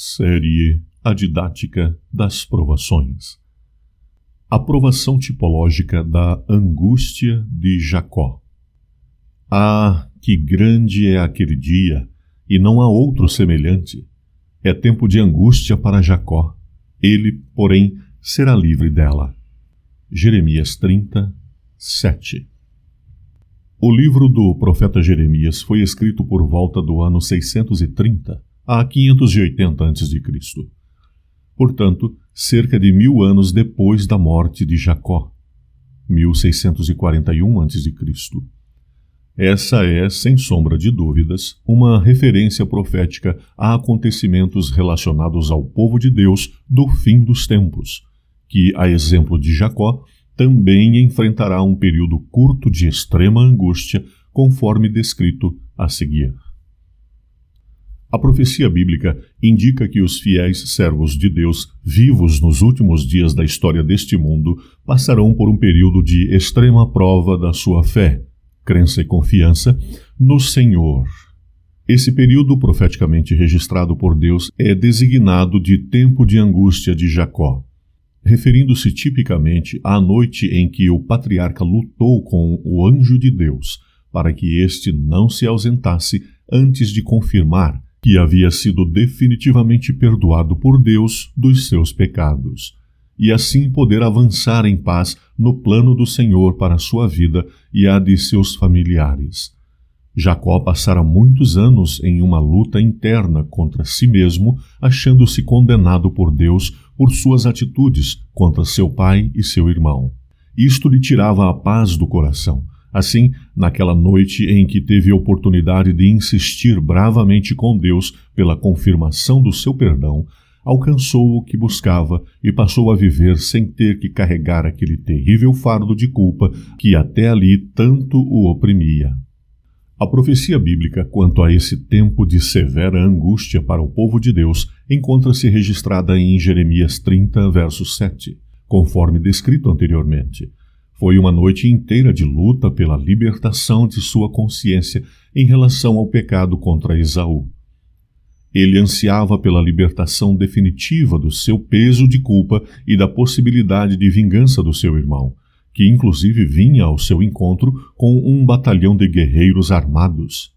Série A Didática das Provações. A provação tipológica da angústia de Jacó. Ah, que grande é aquele dia, e não há outro semelhante. É tempo de angústia para Jacó. Ele, porém, será livre dela. Jeremias 30, 7. O livro do profeta Jeremias foi escrito por volta do ano 630 a 580 a.C. Portanto, cerca de 1000 anos depois da morte de Jacó, 1641 a.C. Essa é, sem sombra de dúvidas, uma referência profética a acontecimentos relacionados ao povo de Deus do fim dos tempos, que, a exemplo de Jacó, também enfrentará um período curto de extrema angústia, conforme descrito a seguir. A profecia bíblica indica que os fiéis servos de Deus, vivos nos últimos dias da história deste mundo, passarão por um período de extrema prova da sua fé, crença e confiança no Senhor. Esse período profeticamente registrado por Deus é designado de tempo de angústia de Jacó, referindo-se tipicamente à noite em que o patriarca lutou com o anjo de Deus, para que este não se ausentasse antes de confirmar que havia sido definitivamente perdoado por Deus dos seus pecados, e assim poder avançar em paz no plano do Senhor para a sua vida e a de seus familiares. Jacó passara muitos anos em uma luta interna contra si mesmo, achando-se condenado por Deus por suas atitudes contra seu pai e seu irmão. Isto lhe tirava a paz do coração. Assim, naquela noite em que teve a oportunidade de insistir bravamente com Deus pela confirmação do seu perdão, alcançou o que buscava e passou a viver sem ter que carregar aquele terrível fardo de culpa que até ali tanto o oprimia. A profecia bíblica quanto a esse tempo de severa angústia para o povo de Deus encontra-se registrada em Jeremias 30, verso 7, conforme descrito anteriormente. Foi uma noite inteira de luta pela libertação de sua consciência em relação ao pecado contra Esaú. Ele ansiava pela libertação definitiva do seu peso de culpa e da possibilidade de vingança do seu irmão, que inclusive vinha ao seu encontro com um batalhão de guerreiros armados.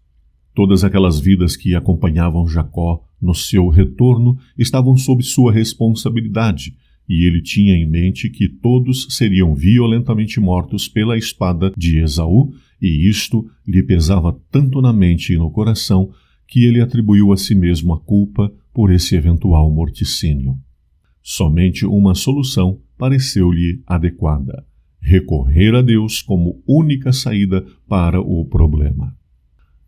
Todas aquelas vidas que acompanhavam Jacó no seu retorno estavam sob sua responsabilidade, e ele tinha em mente que todos seriam violentamente mortos pela espada de Esaú, e isto lhe pesava tanto na mente e no coração que ele atribuiu a si mesmo a culpa por esse eventual morticínio. Somente uma solução pareceu-lhe adequada: recorrer a Deus como única saída para o problema.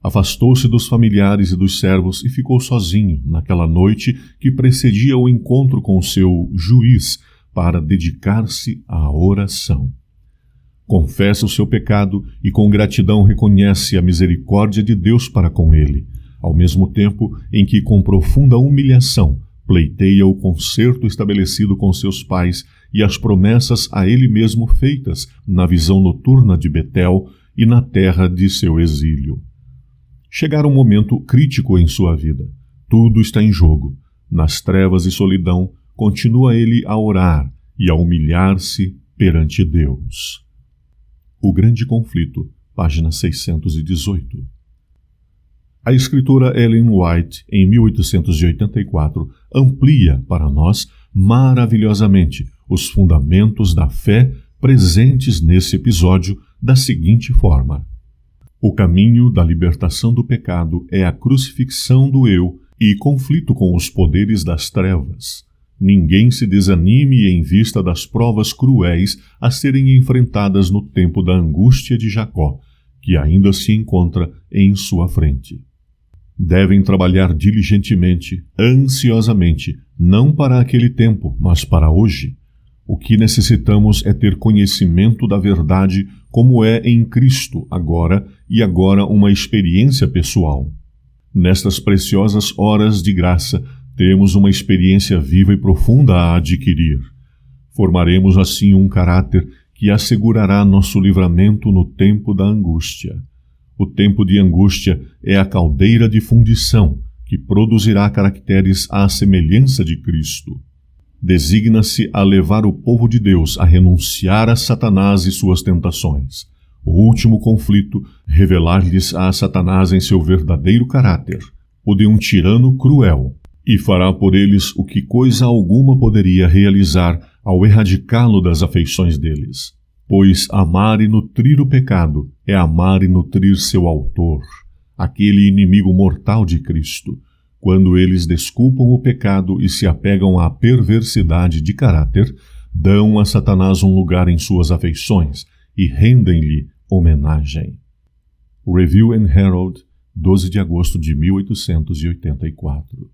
Afastou-se dos familiares e dos servos e ficou sozinho naquela noite que precedia o encontro com seu juiz para dedicar-se à oração. Confessa o seu pecado e com gratidão reconhece a misericórdia de Deus para com ele, ao mesmo tempo em que com profunda humilhação pleiteia o concerto estabelecido com seus pais e as promessas a ele mesmo feitas na visão noturna de Betel e na terra de seu exílio. Chegara um momento crítico em sua vida. Tudo está em jogo. Nas trevas e solidão, continua ele a orar e a humilhar-se perante Deus. O Grande Conflito, página 618. A escritora Ellen White, em 1884, amplia para nós maravilhosamente os fundamentos da fé presentes nesse episódio da seguinte forma: o caminho da libertação do pecado é a crucifixão do eu e conflito com os poderes das trevas. Ninguém se desanime em vista das provas cruéis a serem enfrentadas no tempo da angústia de Jacó, que ainda se encontra em sua frente. Devem trabalhar diligentemente, ansiosamente, não para aquele tempo, mas para hoje. O que necessitamos é ter conhecimento da verdade como é em Cristo agora e agora uma experiência pessoal. Nestas preciosas horas de graça, temos uma experiência viva e profunda a adquirir. Formaremos assim um caráter que assegurará nosso livramento no tempo da angústia. O tempo de angústia é a caldeira de fundição que produzirá caracteres à semelhança de Cristo. Designa-se a levar o povo de Deus a renunciar a Satanás e suas tentações. O último conflito, revelar-lhes a Satanás em seu verdadeiro caráter, o de um tirano cruel, e fará por eles o que coisa alguma poderia realizar ao erradicá-lo das afeições deles. Pois amar e nutrir o pecado é amar e nutrir seu autor, aquele inimigo mortal de Cristo. Quando eles desculpam o pecado e se apegam à perversidade de caráter, dão a Satanás um lugar em suas afeições e rendem-lhe homenagem. Review and Herald, 12 de agosto de 1884.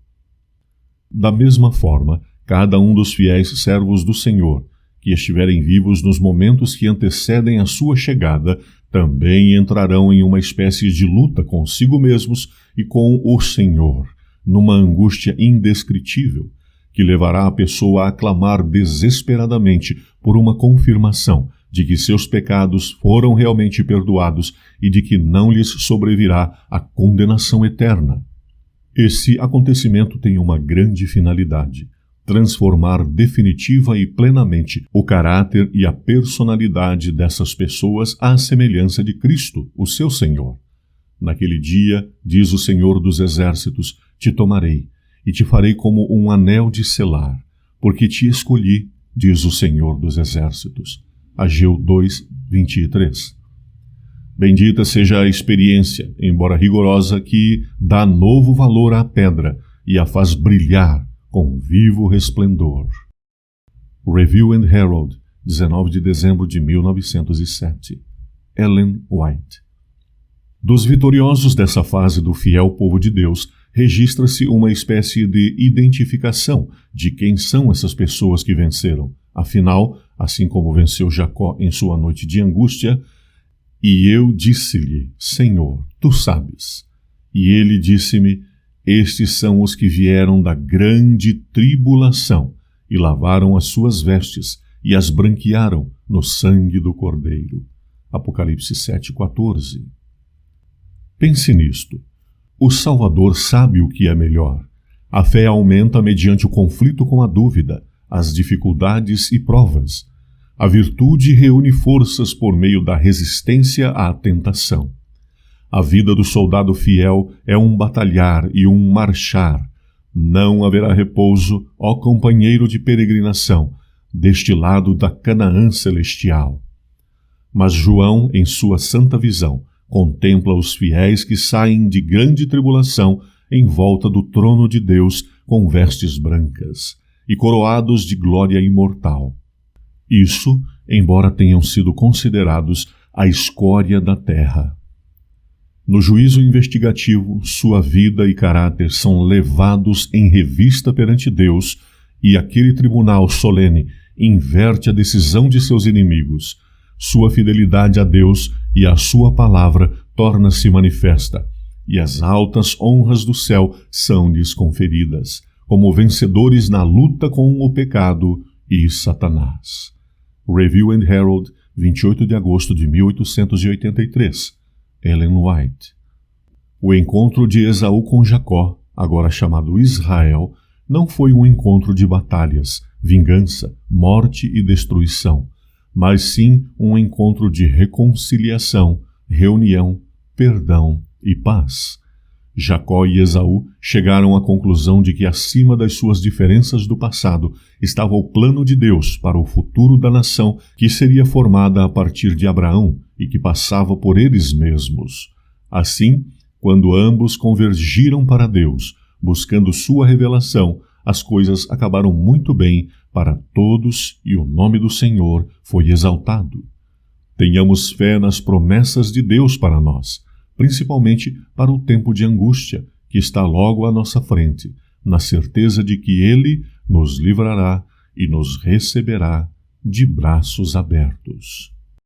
Da mesma forma, cada um dos fiéis servos do Senhor, que estiverem vivos nos momentos que antecedem a sua chegada, também entrarão em uma espécie de luta consigo mesmos e com o Senhor, numa angústia indescritível, que levará a pessoa a clamar desesperadamente por uma confirmação de que seus pecados foram realmente perdoados e de que não lhes sobrevirá a condenação eterna. Esse acontecimento tem uma grande finalidade: transformar definitiva e plenamente o caráter e a personalidade dessas pessoas à semelhança de Cristo, o seu Senhor. Naquele dia, diz o Senhor dos Exércitos, te tomarei e te farei como um anel de selar, porque te escolhi, diz o Senhor dos Exércitos. Ageu 2, 23. Bendita seja a experiência, embora rigorosa, que dá novo valor à pedra e a faz brilhar com vivo resplendor. Review and Herald, 19 de dezembro de 1907. Ellen White. Dos vitoriosos dessa fase do fiel povo de Deus, registra-se uma espécie de identificação de quem são essas pessoas que venceram. Afinal, assim como venceu Jacó em sua noite de angústia, e eu disse-lhe, Senhor, tu sabes. E ele disse-me, estes são os que vieram da grande tribulação e lavaram as suas vestes e as branquearam no sangue do Cordeiro. Apocalipse 7,14. Pense nisto. O Salvador sabe o que é melhor. A fé aumenta mediante o conflito com a dúvida, as dificuldades e provas. A virtude reúne forças por meio da resistência à tentação. A vida do soldado fiel é um batalhar e um marchar. Não haverá repouso, ó companheiro de peregrinação, deste lado da Canaã celestial. Mas João, em sua santa visão, contempla os fiéis que saem de grande tribulação em volta do trono de Deus com vestes brancas e coroados de glória imortal. Isso, embora tenham sido considerados a escória da terra. No juízo investigativo, sua vida e caráter são levados em revista perante Deus e aquele tribunal solene inverte a decisão de seus inimigos. Sua fidelidade a Deus e a sua palavra torna-se manifesta, e as altas honras do céu são-lhes conferidas, como vencedores na luta com o pecado e Satanás. Review and Herald, 28 de agosto de 1883. Ellen White. O encontro de Esaú com Jacó, agora chamado Israel, não foi um encontro de batalhas, vingança, morte e destruição, mas sim um encontro de reconciliação, reunião, perdão e paz. Jacó e Esaú chegaram à conclusão de que acima das suas diferenças do passado estava o plano de Deus para o futuro da nação que seria formada a partir de Abraão e que passava por eles mesmos. Assim, quando ambos convergiram para Deus, buscando sua revelação, as coisas acabaram muito bem para todos e o nome do Senhor foi exaltado. Tenhamos fé nas promessas de Deus para nós, principalmente para o tempo de angústia que está logo à nossa frente, na certeza de que Ele nos livrará e nos receberá de braços abertos.